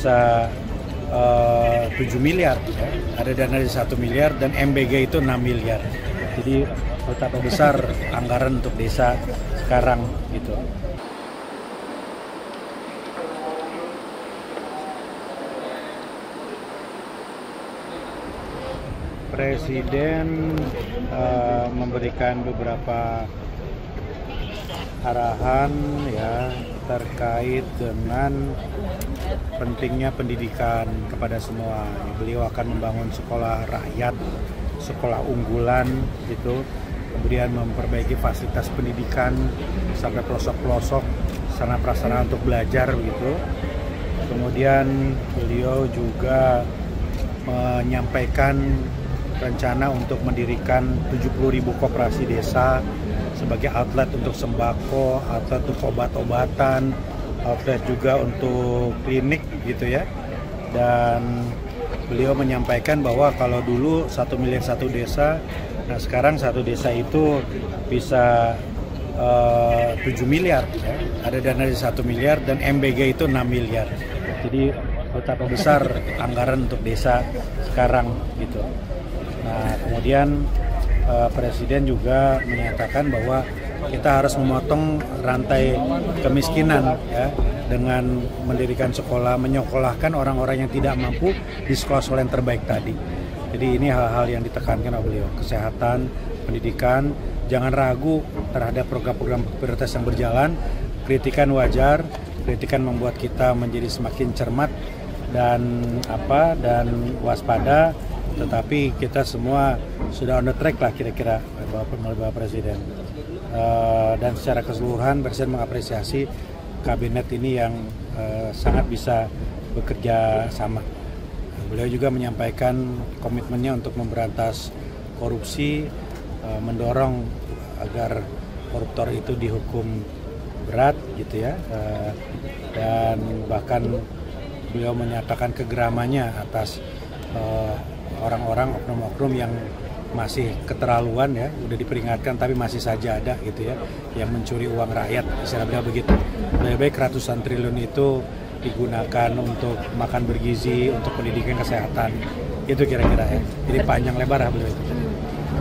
bisa 7 miliar, ya. Ada dana di 1 miliar dan MBG itu 6 miliar. Jadi betapa besar anggaran untuk desa sekarang gitu. Presiden memberikan beberapa arahan ya terkait dengan pentingnya pendidikan kepada semua. Beliau akan membangun sekolah rakyat, sekolah unggulan gitu, kemudian memperbaiki fasilitas pendidikan sampai pelosok-pelosok, sarana prasarana untuk belajar begitu. Kemudian beliau juga menyampaikan rencana untuk mendirikan 70.000 koperasi desa sebagai outlet untuk sembako, outlet untuk obat-obatan, outlet juga untuk klinik gitu ya. Dan beliau menyampaikan bahwa kalau dulu 1 miliar satu desa, nah sekarang satu desa itu bisa 7 miliar ya. Ada dana di 1 miliar dan MBG itu 6 miliar. Jadi betapa besar anggaran untuk desa sekarang gitu. Nah kemudian Presiden juga menyatakan bahwa kita harus memotong rantai kemiskinan ya, dengan mendirikan sekolah, menyekolahkan orang-orang yang tidak mampu di sekolah-sekolah yang terbaik tadi. Jadi ini hal-hal yang ditekankan oleh beliau, kesehatan, pendidikan, jangan ragu terhadap program-program prioritas yang berjalan, kritikan wajar, kritikan membuat kita menjadi semakin cermat dan waspada. Tetapi kita semua sudah on the track lah kira-kira melalui Bapak Presiden. Dan secara keseluruhan Presiden mengapresiasi kabinet ini yang sangat bisa bekerja sama. Beliau juga menyampaikan komitmennya untuk memberantas korupsi, mendorong agar koruptor itu dihukum berat gitu ya. Dan bahkan beliau menyatakan kegeramannya atas orang-orang oknum-oknum yang masih keterlaluan ya, udah diperingatkan tapi masih saja ada gitu ya, yang mencuri uang rakyat, istilah beliau begitu. Lebih baik ratusan triliun itu digunakan untuk makan bergizi, untuk pendidikan, kesehatan, itu kira-kira ya. Jadi panjang lebar lah beliau itu.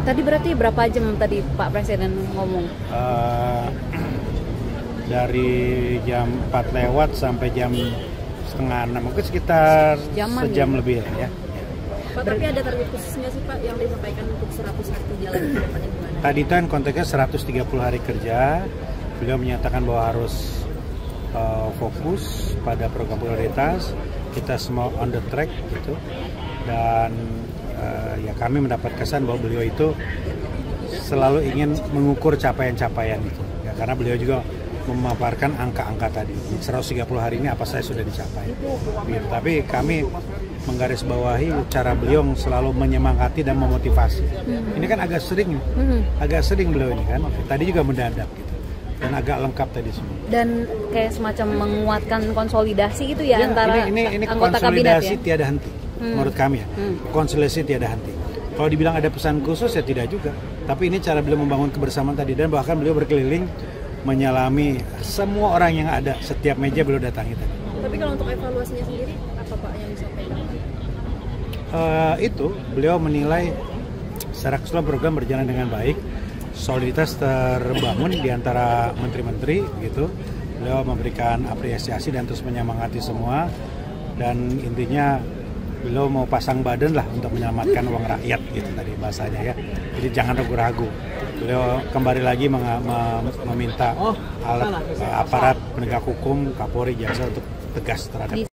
Tadi berarti berapa jam tadi Pak Presiden ngomong? Dari jam 4 lewat sampai jam setengah 6, mungkin sekitar sejam ya? Lebih ya. Pak, tapi ada target khusus nggak sih Pak yang disampaikan untuk 100 hari jalan ke depannya gimana? Tadi kan konteksnya 130 hari kerja, beliau menyatakan bahwa harus fokus pada program prioritas, kita semua on the track gitu. Dan ya kami mendapat kesan bahwa beliau itu selalu ingin mengukur capaian-capaian itu ya, karena beliau juga memaparkan angka-angka tadi. 130 hari ini apa saja sudah dicapai. Gitu. Tapi kami menggarisbawahi cara beliau selalu menyemangati dan memotivasi. Ini kan agak sering beliau ini kan. Tadi juga mendadak gitu. Dan agak lengkap tadi semua. Dan kayak semacam menguatkan konsolidasi itu ya, antara ini anggota konsolidasi kabinet ya? Tiada henti. Menurut kami ya. Konsolidasi tiada henti. Kalau dibilang ada pesan khusus ya tidak juga. Tapi ini cara beliau membangun kebersamaan tadi, dan bahkan beliau berkeliling menyalami semua orang yang ada, setiap meja beliau datangi tadi. Tapi kalau untuk evaluasinya sendiri, apa Pak yang disampaikan? Itu beliau menilai secara keseluruhan program berjalan dengan baik, soliditas terbangun di antara menteri-menteri gitu. Beliau memberikan apresiasi dan terus menyemangati semua, dan intinya beliau mau pasang badan lah untuk menyelamatkan uang rakyat gitu tadi bahasanya ya. Jadi jangan ragu-ragu. Beliau kembali lagi meminta aparat penegak hukum, Kapolri, Jaksa untuk tegas terhadap